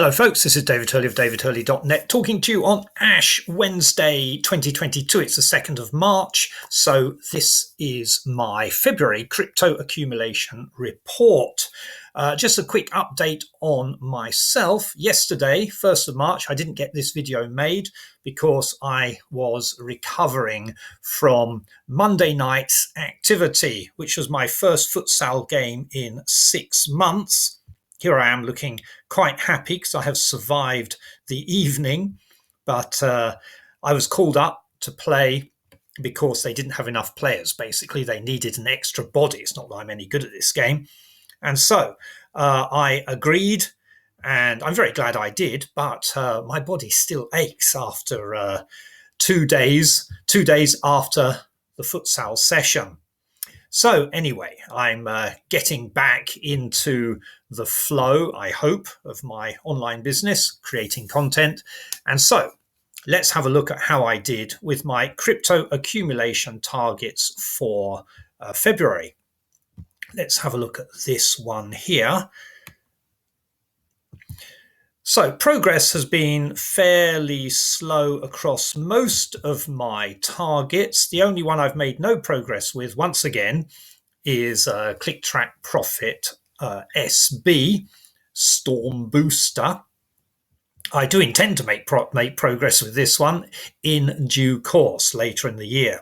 Hello folks, this is David Hurley of davidhurley.net talking to you on Ash Wednesday 2022. It's the 2nd of March, so this is my February crypto accumulation report. Just a quick update on myself. Yesterday, 1st of March, I didn't get this video made because I was recovering from Monday night's activity, which was my first futsal game in 6 months. Here I am looking quite happy because I have survived the evening, but I was called up to play because they didn't have enough players. Basically, they needed an extra body. It's not that I'm any good at this game. And so I agreed, and I'm very glad I did, but my body still aches after 2 days after the futsal session. So anyway, I'm getting back into the flow, I hope, of my online business, creating content. And so let's have a look at how I did with my crypto accumulation targets for February. Let's have a look at this one here. So progress has been fairly slow across most of my targets. The only one I've made no progress with, once again, is Click Track Profit SB Storm Booster. I do intend to make progress with this one in due course later in the year.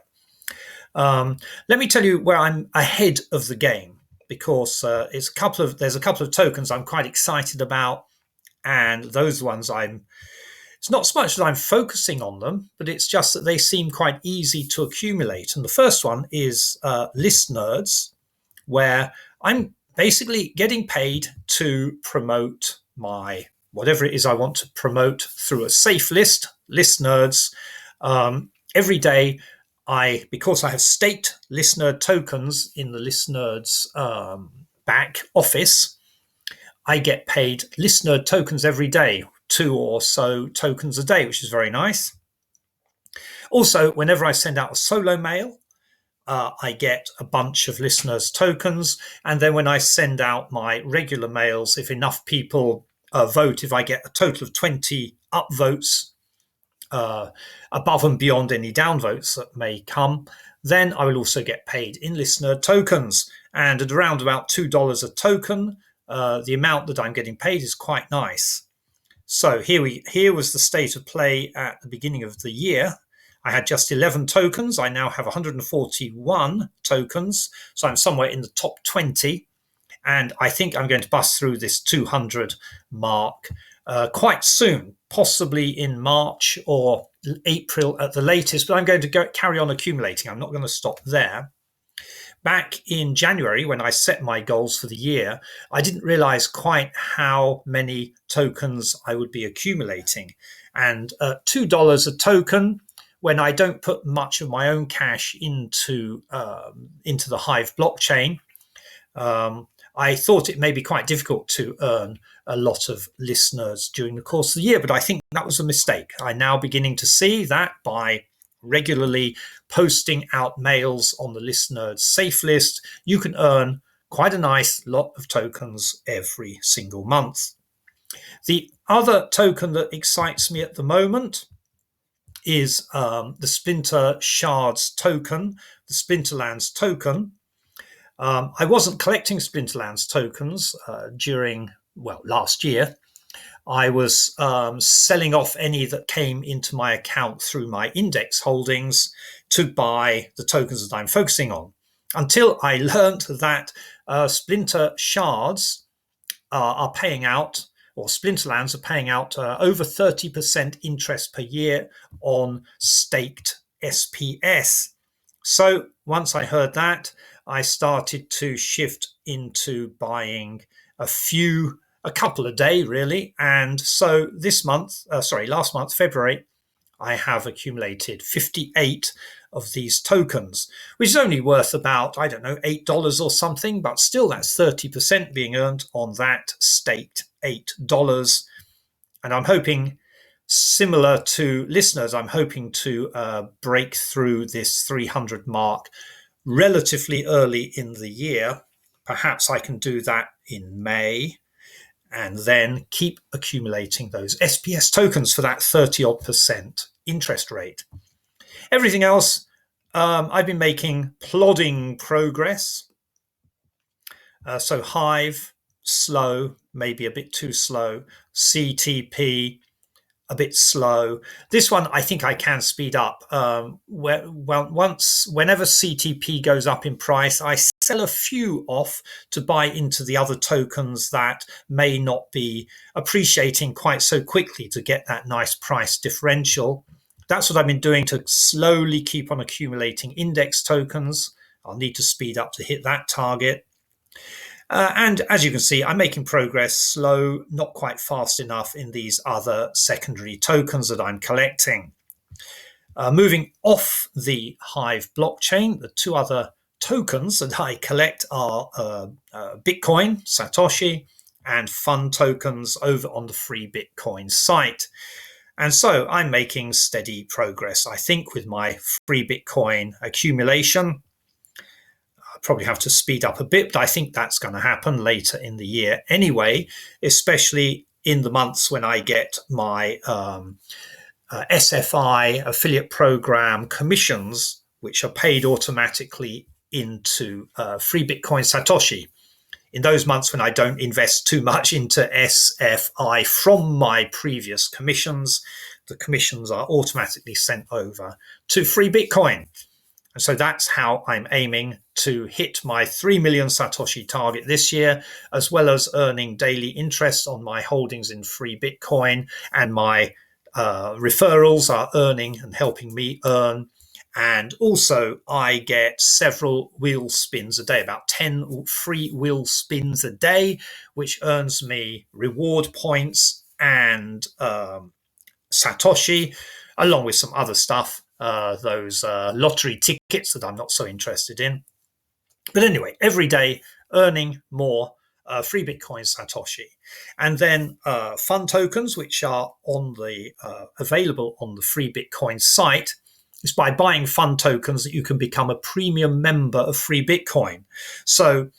Let me tell you where I'm ahead of the game, because there's a couple of tokens I'm quite excited about. And those ones it's not so much that I'm focusing on them, but it's just that they seem quite easy to accumulate. And the first one is Listnerds, where I'm basically getting paid to promote my whatever it is I want to promote through a safe list, Listnerds. Every day, because I have staked Listnerd tokens in the Listnerds back office, I get paid Listnerd tokens every day, 2 or so tokens a day, which is very nice. Also, whenever I send out a solo mail, I get a bunch of Listners tokens. And then when I send out my regular mails, if enough people vote, if I get a total of 20 upvotes above and beyond any downvotes that may come, then I will also get paid in Listnerd tokens. And at around about $2 a token, the amount that I'm getting paid is quite nice. So here was the state of play at the beginning of the year. I had just 11 tokens. I now have 141 tokens. So I'm somewhere in the top 20. And I think I'm going to bust through this 200 mark quite soon, possibly in March or April at the latest. But I'm going to carry on accumulating. I'm not going to stop there. Back in January, when I set my goals for the year, I didn't realize quite how many tokens I would be accumulating. And $2 a token, when I don't put much of my own cash into the Hive blockchain, I thought it may be quite difficult to earn a lot of listeners during the course of the year. But I think that was a mistake. I'm now beginning to see that by regularly posting out mails on the Listnerd safe list, you can earn quite a nice lot of tokens every single month. The other token that excites me at the moment is the Splinter Shards token, the Splinterlands token. I wasn't collecting Splinterlands tokens during last year. I was selling off any that came into my account through my index holdings to buy the tokens that I'm focusing on, until I learned that Splinter Shards are paying out, or Splinterlands are paying out over 30% interest per year on staked SPS. So once I heard that, I started to shift into buying a couple a day, really. And so last month, February, I have accumulated 58 of these tokens, which is only worth about, $8 or something, but still that's 30% being earned on that staked $8. And I'm hoping, similar to Listners, I'm hoping to break through this 300 mark relatively early in the year. Perhaps I can do that in May. and then keep accumulating those SPS tokens for that 30% interest rate. Everything else, I've been making plodding progress. So Hive, slow, maybe a bit too slow. CTP, a bit slow. This one, I think I can speed up. Whenever CTP goes up in price, I sell a few off to buy into the other tokens that may not be appreciating quite so quickly to get that nice price differential. That's what I've been doing to slowly keep on accumulating index tokens. I'll need to speed up to hit that target. And as you can see, I'm making progress, slow, not quite fast enough in these other secondary tokens that I'm collecting. Moving off the Hive blockchain, the two other tokens that I collect are Bitcoin, Satoshi, and fund tokens over on the Free Bitcoin site. And so I'm making steady progress, I think, with my Free Bitcoin accumulation. Probably have to speed up a bit, but I think that's going to happen later in the year anyway, especially in the months when I get my SFI affiliate program commissions, which are paid automatically into Free Bitcoin Satoshi. In those months when I don't invest too much into SFI from my previous commissions, the commissions are automatically sent over to Free Bitcoin. And so that's how I'm aiming to hit my 3 million Satoshi target this year, as well as earning daily interest on my holdings in Free Bitcoin. And my referrals are earning and helping me earn. And also I get several wheel spins a day, about 10 free wheel spins a day, which earns me reward points and Satoshi, along with some other stuff. Those lottery tickets that I'm not so interested in. But anyway, every day earning more Free Bitcoin Satoshi. And then fund tokens, which are on the available on the Free Bitcoin site, is by buying fund tokens that you can become a premium member of Free Bitcoin. So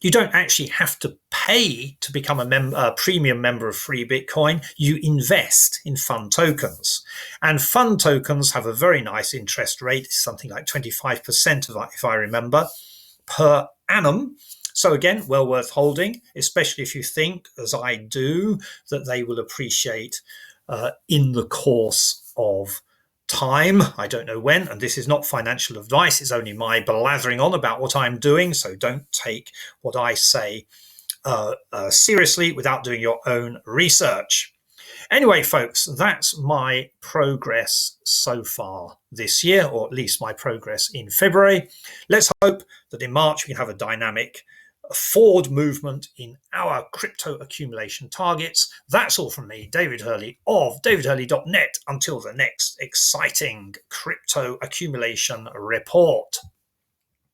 you don't actually have to pay to become a premium member of Free Bitcoin. You invest in fund tokens. And fund tokens have a very nice interest rate, something like 25%, if I remember, per annum. So again, well worth holding, especially if you think, as I do, that they will appreciate in the course of time. I don't know when, and this is not financial advice. It's only my blathering on about what I'm doing. So don't take what I say seriously without doing your own research. Anyway, folks, that's my progress so far this year, or at least my progress in February. Let's hope that in March we have a dynamic forward movement in our crypto accumulation targets. That's all from me, David Hurley of davidhurley.net. Until the next exciting crypto accumulation report.